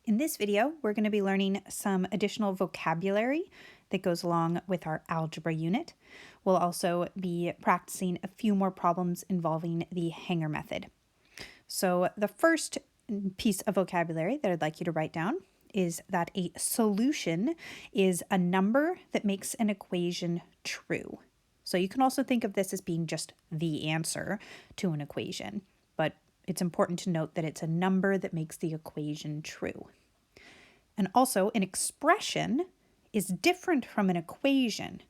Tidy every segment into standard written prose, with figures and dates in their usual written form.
In this video, we're going to be learning some additional vocabulary that goes along with our algebra unit. We'll also be practicing a few more problems involving the hanger method. So the first piece of vocabulary that I'd like you to write down is that a solution is a number that makes an equation true. So you can also think of this as being just the answer to an equation, but it's important to note that it's a number that makes the equation true. And also, an expression is different from an equation.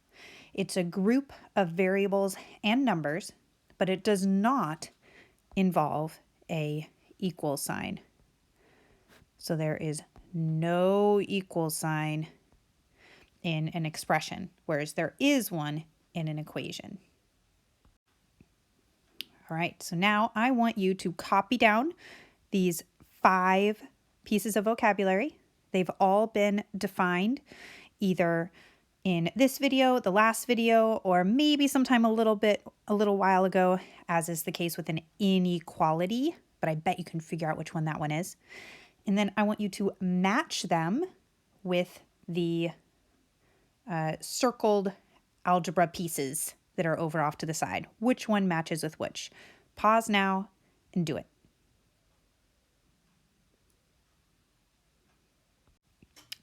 It's a group of variables and numbers, but it does not involve a equal sign. So there is no equal sign in an expression, whereas there is one in an equation. All right, so now I want you to copy down these 5 pieces of vocabulary. They've all been defined either in this video, the last video, or maybe sometime a little while ago, as is the case with an inequality, but I bet you can figure out which one that one is. And then I want you to match them with the circled algebra pieces that are over off to the side. Which one matches with which? Pause now and do it.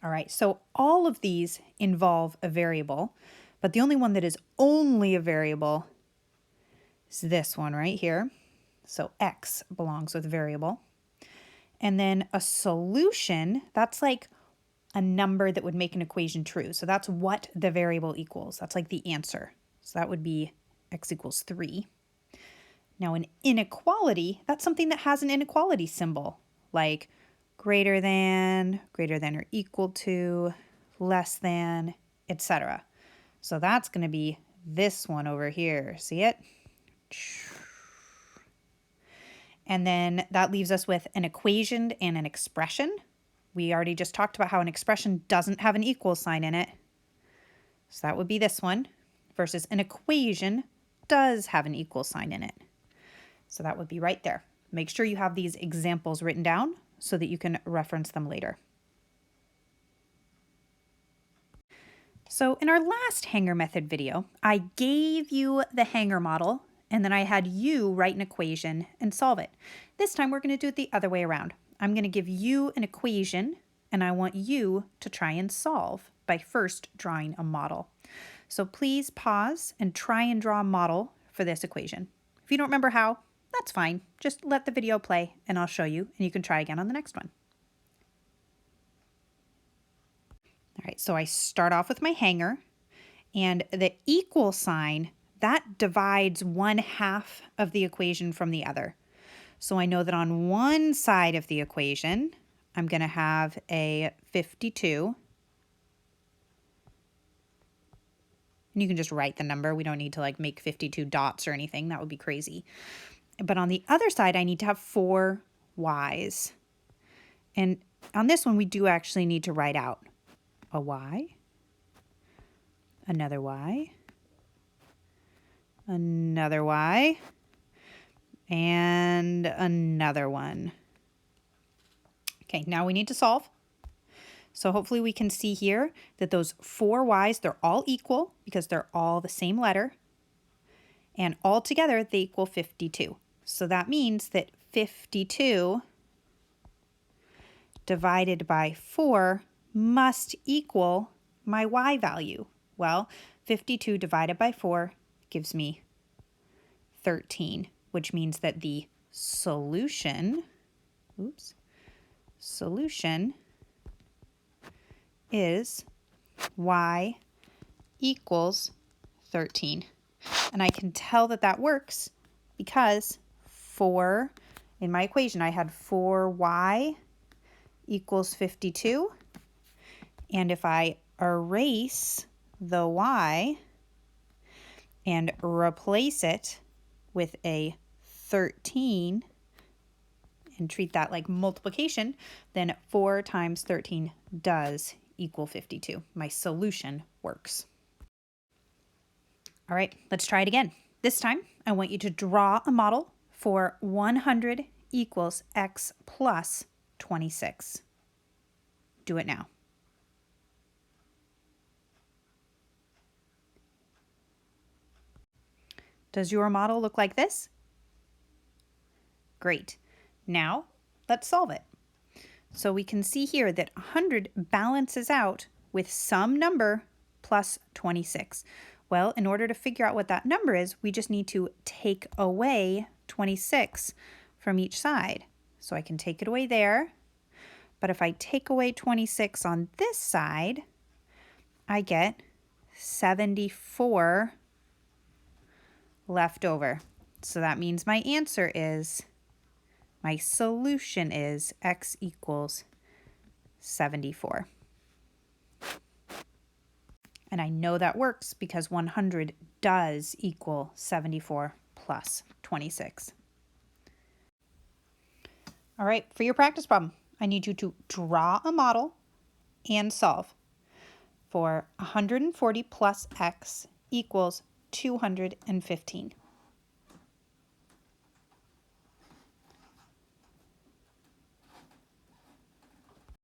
All right, so all of these involve a variable, but the only one that is only a variable is this one right here. So x belongs with variable. And then a solution, that's like a number that would make an equation true. So that's what the variable equals. That's like the answer. So that would be x equals 3. Now an inequality, that's something that has an inequality symbol, like greater than or equal to, less than, etc. So that's going to be this one over here. See it? And then that leaves us with an equation and an expression. We already just talked about how an expression doesn't have an equal sign in it. So that would be this one, versus an equation does have an equal sign in it. So that would be right there. Make sure you have these examples written down so that you can reference them later. So in our last hanger method video, I gave you the hanger model and then I had you write an equation and solve it. This time we're going to do it the other way around. I'm going to give you an equation and I want you to try and solve by first drawing a model. So please pause and try and draw a model for this equation. If you don't remember how, that's fine. Just let the video play and I'll show you and you can try again on the next one. All right, so I start off with my hanger and the equal sign, that divides 1/2 of the equation from the other. So I know that on one side of the equation, I'm going to have a 52. And you can just write the number. We don't need to like make 52 dots or anything. That would be crazy. But on the other side, I need to have 4 y's. And on this one, we do actually need to write out a y, another y, another y, and another one. Okay, now we need to solve. So hopefully we can see here that those 4 y's, they're all equal because they're all the same letter. And all together, they equal 52. So that means that 52 divided by 4 must equal my y value. Well, 52 divided by 4 gives me 13, which means that the solution is y equals 13. And I can tell that that works because in my equation, I had 4y equals 52. And if I erase the y and replace it with a 13 and treat that like multiplication, then 4 times 13 does equal 52. My solution works. All right, let's try it again. This time, I want you to draw a model for 100 equals x plus 26. do it now. Does your model look like this? Great. Now, let's solve it. So we can see here that 100 balances out with some number plus 26. Well, in order to figure out what that number is, we just need to take away 26 from each side. So I can take it away there. But if I take away 26 on this side, I get 74 left over. So that means my answer is, my solution is x equals 74. And I know that works because 100 does equal 74 plus 26. All right, for your practice problem, I need you to draw a model and solve for 140 plus x equals 215.